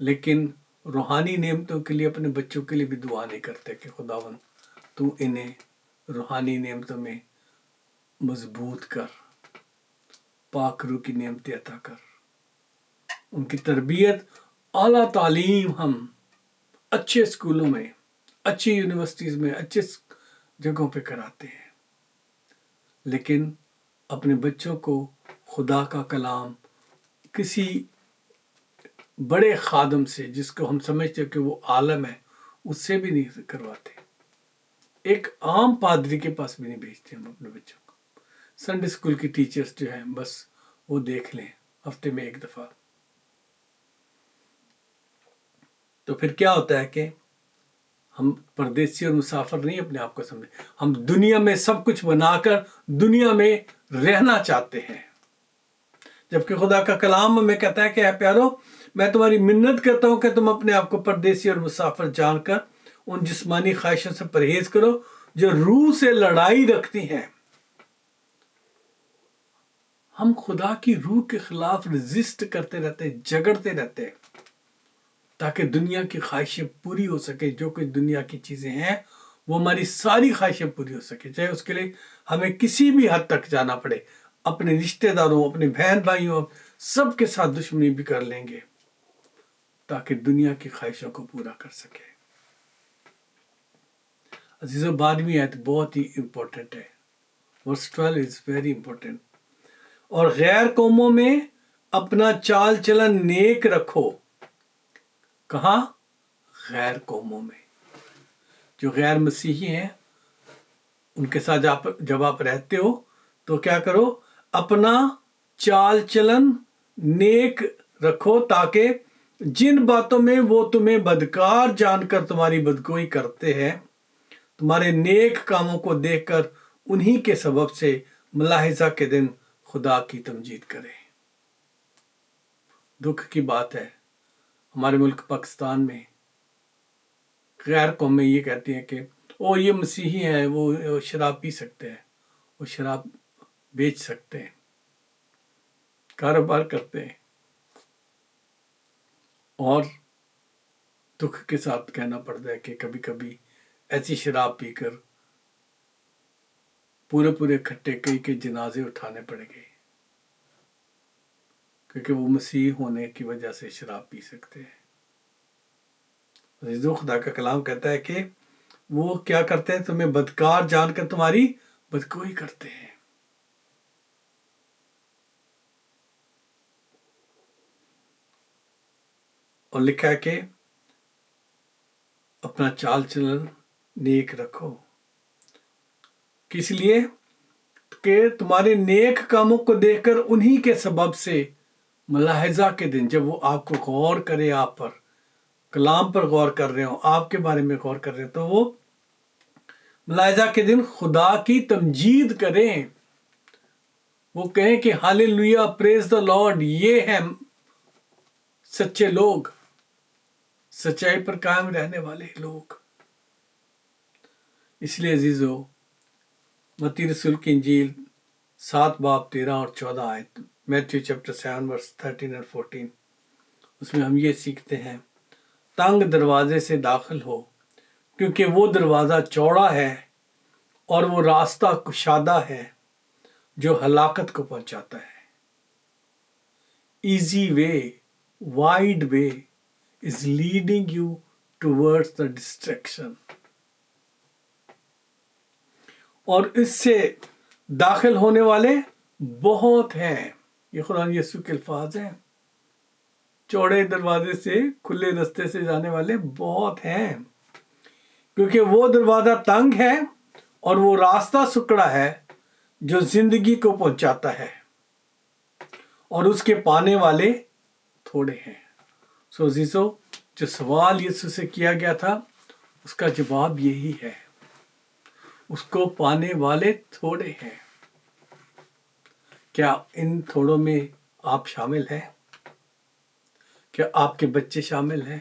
لیکن روحانی نعمتوں کے لیے اپنے بچوں کے لیے بھی دعا نہیں کرتے کہ خداوند تو انہیں روحانی نعمتوں میں مضبوط کر، پاک روح کی نعمتیں عطا کر، ان کی تربیت اعلیٰ تعلیم ہم اچھے اسکولوں میں، اچھی یونیورسٹیز میں، اچھے جگہوں پہ کراتے ہیں، لیکن اپنے بچوں کو خدا کا کلام کسی بڑے خادم سے جس کو ہم سمجھتے کہ وہ عالم ہے اس سے بھی نہیں کرواتے، ایک عام پادری کے پاس بھی نہیں بھیجتے ہم اپنے بچوں کو۔ سنڈے اسکول کی ٹیچرز جو ہیں بس وہ دیکھ لیں ہفتے میں ایک دفعہ۔ تو پھر کیا ہوتا ہے کہ ہم پردیسی اور مسافر نہیں اپنے آپ کو سمجھے، ہم دنیا میں سب کچھ بنا کر دنیا میں رہنا چاہتے ہیں، جبکہ خدا کا کلام ہمیں کہتا ہے کہ اے پیارو میں تمہاری منت کرتا ہوں کہ تم اپنے آپ کو پردیسی اور مسافر جان کر ان جسمانی خواہشوں سے پرہیز کرو جو روح سے لڑائی رکھتی ہیں۔ ہم خدا کی روح کے خلاف ریزسٹ کرتے رہتے ہیں، جھگڑتے رہتے ہیں تاکہ دنیا کی خواہشیں پوری ہو سکے، جو کچھ دنیا کی چیزیں ہیں وہ ہماری ساری خواہشیں پوری ہو سکے، چاہے اس کے لیے ہمیں کسی بھی حد تک جانا پڑے، اپنے رشتہ داروں، اپنے بہن بھائیوں، سب کے ساتھ دشمنی بھی کر لیں گے تاکہ دنیا کی خواہشوں کو پورا کر سکے۔ عزیزو 12ویں آیت بہت ہی امپورٹنٹ ہے، ورس 12 از ویری امپورٹنٹ۔ اور غیر قوموں میں اپنا چال چلن نیک رکھو۔ کہاں؟ غیر قوموں میں، جو غیر مسیحی ہیں ان کے ساتھ جب آپ رہتے ہو تو کیا کرو؟ اپنا چال چلن نیک رکھو تاکہ جن باتوں میں وہ تمہیں بدکار جان کر تمہاری بدگوئی کرتے ہیں، تمہارے نیک کاموں کو دیکھ کر انہی کے سبب سے ملاحظہ کے دن خدا کی تمجید کرے۔ دکھ کی بات ہے ہمارے ملک پاکستان میں غیر قومیں یہ کہتی ہیں کہ یہ مسیحی ہیں، وہ شراب پی سکتے ہیں، وہ شراب بیچ سکتے ہیں، کاروبار کرتے ہیں، اور دکھ کے ساتھ کہنا پڑتا ہے کہ کبھی کبھی ایسی شراب پی کر پورے کھٹے کئی کے جنازے اٹھانے پڑ گئے کیونکہ وہ مسیح ہونے کی وجہ سے شراب پی سکتے ہیں۔ عزیزو خدا کا کلام کہتا ہے کہ وہ کیا کرتے ہیں؟ تمہیں بدکار جان کر تمہاری بدگوئی کرتے ہیں۔ اور لکھا ہے کہ اپنا چال چلن نیک رکھو، کس لیے؟ کہ تمہارے نیک کاموں کو دیکھ کر انہی کے سبب سے ملاحظہ کے دن، جب وہ آپ کو غور کرے، آپ پر کلام پر غور کر رہے ہوں، آپ کے بارے میں غور کر رہے ہیں، تو وہ ملاحظہ کے دن خدا کی تمجید کریں، وہ کہیں کہ ہاللویا، پریز دا لارڈ۔ یہ ہیں سچے لوگ، سچائی پر قائم رہنے والے لوگ۔ اس لیے عزیزو متی رسول کی انجیل 7 باب 13 اور 14 آیت، میتھیو چیپٹر 7 ورس 13 اور 14، اس میں ہم یہ سیکھتے ہیں، تنگ دروازے سے داخل ہو کیونکہ وہ دروازہ چوڑا ہے اور وہ راستہ کشادہ ہے جو ہلاکت کو پہنچاتا ہے۔ Easy way, wide way is leading you towards the destruction۔ اور اس سے داخل ہونے والے بہت ہیں، یہ قرآن یسوع کے الفاظ ہیں، چوڑے دروازے سے، کھلے رستے سے جانے والے بہت ہیں، کیونکہ وہ دروازہ تنگ ہے اور وہ راستہ سکڑا ہے جو زندگی کو پہنچاتا ہے، اور اس کے پانے والے تھوڑے ہیں۔ سو عزیزو، جو سوال یسوع سے کیا گیا تھا اس کا جواب یہی ہے، اس کو پانے والے تھوڑے ہیں۔ کیا ان تھوڑوں میں آپ شامل ہیں؟ کیا آپ کے بچے شامل ہیں؟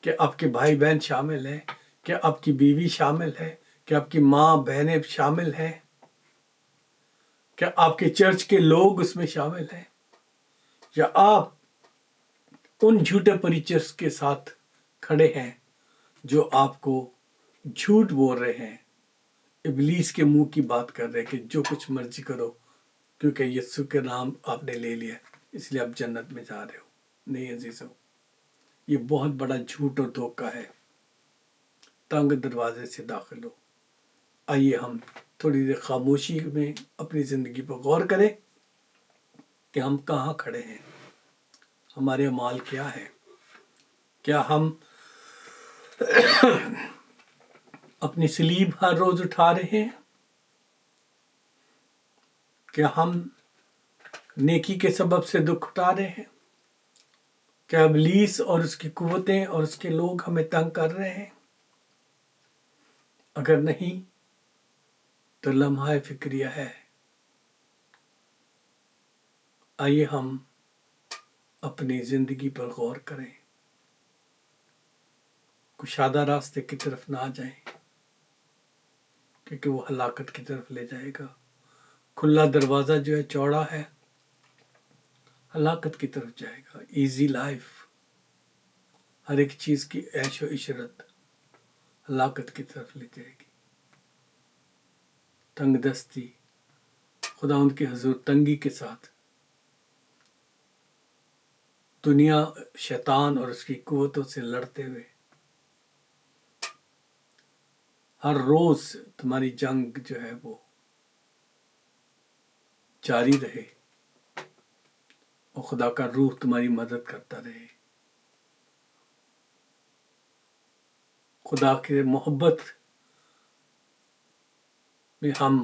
کیا آپ کے بھائی بہن شامل ہیں؟ کیا آپ کی بیوی شامل ہے؟ کیا آپ کی ماں بہنیں شامل ہیں؟ کیا آپ کے چرچ کے لوگ اس میں شامل ہیں؟ یا آپ ان جھوٹے پریچرز کے ساتھ کھڑے ہیں جو آپ کو جھوٹ بول رہے ہیں، ابلیس کے منہ کی بات کر رہے ہیں کہ جو کچھ مرضی کرو، کیونکہ یسوع کے نام آپ نے لے لیا اس لیے آپ جنت میں جا رہے ہو۔ نہیں عزیزو، یہ بہت بڑا جھوٹ اور دھوکہ ہے۔ تنگ دروازے سے داخل ہو۔ آئیے ہم تھوڑی دیر خاموشی میں اپنی زندگی پر غور کریں کہ ہم کہاں کھڑے ہیں، ہمارے اعمال کیا ہے، کیا ہم اپنی صلیب ہر روز اٹھا رہے ہیں، کیا ہم نیکی کے سبب سے دکھ اٹھا رہے ہیں، کیا ابلیس اور اس کی قوتیں اور اس کے لوگ ہمیں تنگ کر رہے ہیں؟ اگر نہیں تو لمحہ فکریہ ہے۔ آئیے ہم اپنی زندگی پر غور کریں، کشادہ راستے کی طرف نہ جائیں کیونکہ وہ ہلاکت کی طرف لے جائے گا۔ کھلا دروازہ جو ہے چوڑا ہے، ہلاکت کی طرف جائے گا۔ ایزی لائف، ہر ایک چیز کی عیش و عشرت ہلاکت کی طرف لے جائے گی۔ تنگ دستی، خدا ان کے حضور تنگی کے ساتھ دنیا، شیطان اور اس کی قوتوں سے لڑتے ہوئے ہر روز تمہاری جنگ جو ہے وہ جاری رہے اور خدا کا روح تمہاری مدد کرتا رہے۔ خدا کے محبت میں ہم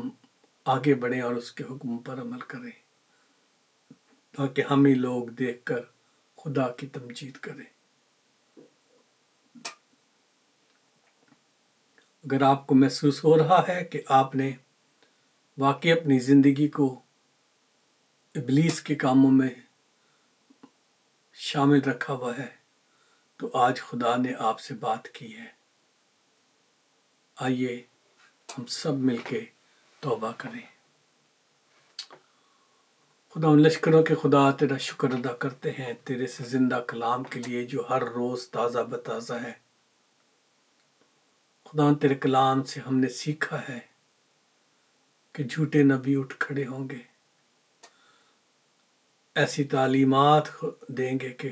آگے بڑھیں اور اس کے حکم پر عمل کریں تاکہ ہمیں لوگ دیکھ کر خدا کی تمجید کریں۔ اگر آپ کو محسوس ہو رہا ہے کہ آپ نے واقعی اپنی زندگی کو ابلیس کے کاموں میں شامل رکھا ہوا ہے تو آج خدا نے آپ سے بات کی ہے۔ آئیے ہم سب مل کے توبہ کریں۔ خدا ان لشکروں کے خدا تیرا شکر ادا کرتے ہیں تیرے سے زندہ کلام کے لیے جو ہر روز تازہ بتازہ ہے۔ خدا تیرے کلام سے ہم نے سیکھا ہے کہ جھوٹے نبی اٹھ کھڑے ہوں گے، ایسی تعلیمات دیں گے کہ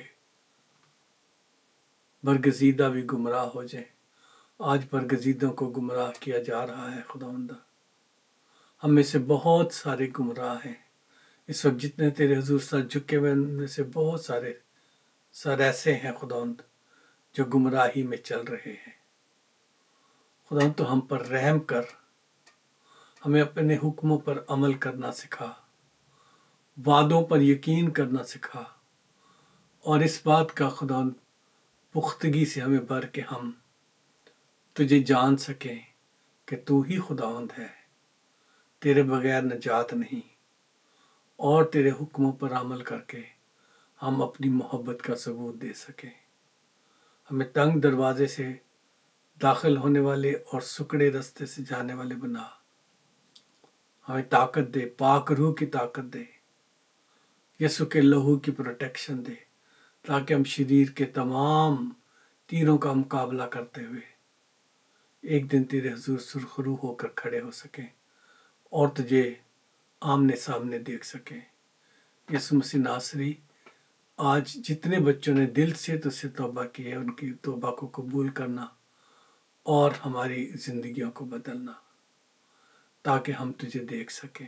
برگزیدہ بھی گمراہ ہو جائیں۔ آج برگزیدوں کو گمراہ کیا جا رہا ہے خداوندہ۔ ہم میں سے بہت سارے گمراہ ہیں اس وقت، جتنے تیرے حضور سر جھکے ہوئے ان میں سے بہت سارے سر ایسے ہیں خداوند جو گمراہی میں چل رہے ہیں۔ خداوند تو ہم پر رحم کر، ہمیں اپنے حکموں پر عمل کرنا سکھا، وعدوں پر یقین کرنا سکھا، اور اس بات کا خداوند پختگی سے ہمیں بھر کے ہم تجھے جان سکیں کہ تو ہی خداوند ہے، تیرے بغیر نجات نہیں، اور تیرے حکموں پر عمل کر کے ہم اپنی محبت کا ثبوت دے سکیں۔ ہمیں تنگ دروازے سے داخل ہونے والے اور سکڑے رستے سے جانے والے بنا، ہمیں طاقت دے، پاک روح کی طاقت دے، یسوع کے لہو کی پروٹیکشن دے تاکہ ہم شریر کے تمام تیروں کا مقابلہ کرتے ہوئے ایک دن تیرے حضور سرخرو ہو کر کھڑے ہو سکیں اور تجھے آمنے سامنے دیکھ سکیں۔ یسوع مسیح ناصری، آج جتنے بچوں نے دل سے تجھ سے توبہ کی ہے ان کی توبہ کو قبول کرنا اور ہماری زندگیوں کو بدلنا تاکہ ہم تجھے دیکھ سکیں،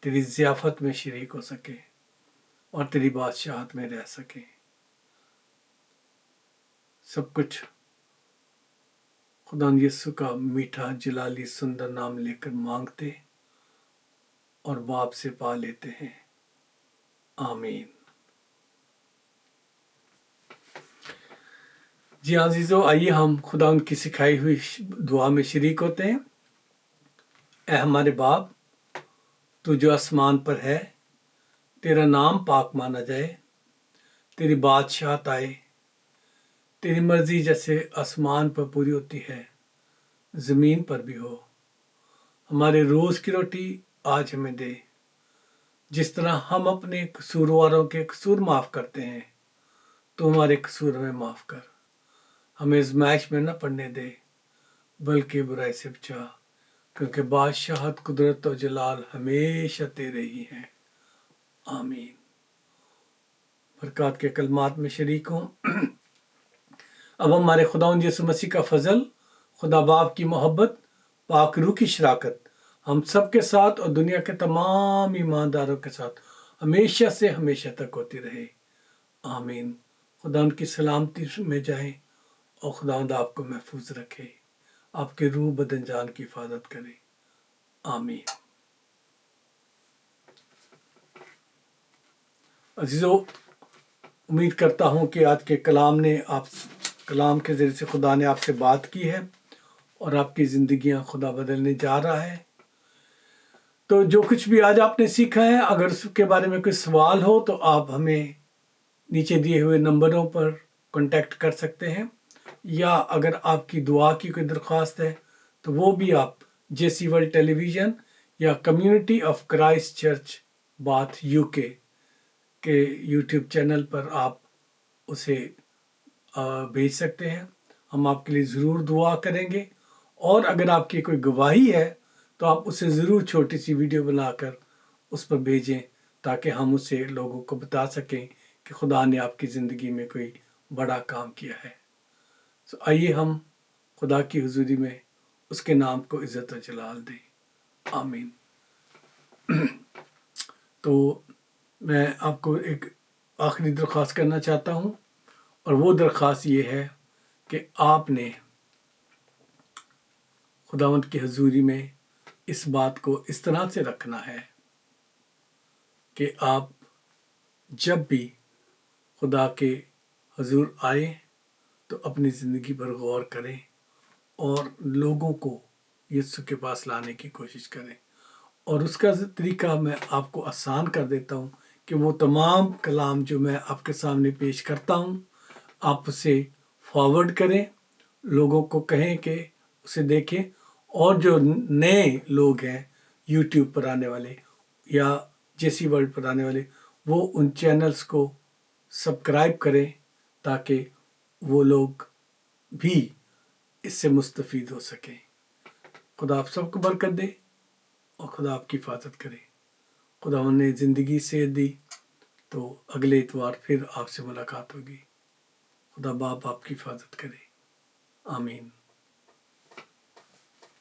تیری ضیافت میں شریک ہو سکیں اور تیری بادشاہت میں رہ سکیں۔ سب کچھ خدا یسوع کا میٹھا جلالی سندر نام لے کر مانگتے اور باپ سے پا لیتے ہیں۔ آمین۔ جی عزیزو، آئیے ہم خدا ان کی سکھائی ہوئی دعا میں شریک ہوتے ہیں۔ اے ہمارے باپ، تو جو آسمان پر ہے، تیرا نام پاک مانا جائے، تیری بادشاہت آئے، تیری مرضی جیسے آسمان پر پوری ہوتی ہے زمین پر بھی ہو۔ ہمارے روز کی روٹی آج ہمیں دے، جس طرح ہم اپنے قصورواروں کے قصور معاف کرتے ہیں، تو ہمارے قصور ہمیں معاف کر، ہمیں ازمائش میں نہ پڑنے دے بلکہ برائی سے بچا، کیونکہ بادشاہت، قدرت اور جلال ہمیشہ تیرے ہی ہیں، آمین۔ برکات کے کلمات میں شریک ہوں۔ اب ہمارے خداوند یسوع مسیح کا فضل، خدا باپ کی محبت، پاک روح کی شراکت ہم سب کے ساتھ اور دنیا کے تمام ایمانداروں کے ساتھ ہمیشہ سے ہمیشہ تک ہوتی رہے، آمین۔ خدا ان کی سلامتی میں جائیں اور خداوند آپ کو محفوظ رکھے، آپ کے روح بدن جان کی حفاظت کرے، آمین۔ عزیزو، امید کرتا ہوں کہ آج کے کلام کے ذریعے سے خدا نے آپ سے بات کی ہے اور آپ کی زندگیاں خدا بدلنے جا رہا ہے۔ تو جو کچھ بھی آج آپ نے سیکھا ہے، اگر اس کے بارے میں کوئی سوال ہو تو آپ ہمیں نیچے دیے ہوئے نمبروں پر کانٹیکٹ کر سکتے ہیں، یا اگر آپ کی دعا کی کوئی درخواست ہے تو وہ بھی آپ جیسی ورلڈ ٹیلی ویژن یا community of Christ church bath UK کے یوٹیوب چینل پر آپ اسے بھیج سکتے ہیں۔ ہم آپ کے لیے ضرور دعا کریں گے، اور اگر آپ کی کوئی گواہی ہے تو آپ اسے ضرور چھوٹی سی ویڈیو بنا کر اس پر بھیجیں، تاکہ ہم اسے لوگوں کو بتا سکیں کہ خدا نے آپ کی زندگی میں کوئی بڑا کام کیا ہے۔ آئیے ہم خدا کی حضوری میں اس کے نام کو عزت و جلال دیں، آمین۔ تو میں آپ کو ایک آخری درخواست کرنا چاہتا ہوں، اور وہ درخواست یہ ہے کہ آپ نے خداوند کی حضوری میں اس بات کو اس طرح سے رکھنا ہے کہ آپ جب بھی خدا کے حضور آئیں تو اپنی زندگی پر غور کریں اور لوگوں کو یسوع کے پاس لانے کی کوشش کریں۔ اور اس کا طریقہ میں آپ کو آسان کر دیتا ہوں کہ وہ تمام کلام جو میں آپ کے سامنے پیش کرتا ہوں، آپ اسے فارورڈ کریں، لوگوں کو کہیں کہ اسے دیکھیں، اور جو نئے لوگ ہیں یوٹیوب پر آنے والے یا جیسی ورلڈ پر آنے والے، وہ ان چینلز کو سبسکرائب کریں تاکہ وہ لوگ بھی اس سے مستفید ہو سکیں۔ خدا آپ سب کو برکت دے اور خدا آپ کی حفاظت کرے۔ خدا نے زندگی صحت دی تو اگلے اتوار پھر آپ سے ملاقات ہوگی۔ خدا باپ آپ کی حفاظت کرے، آمین۔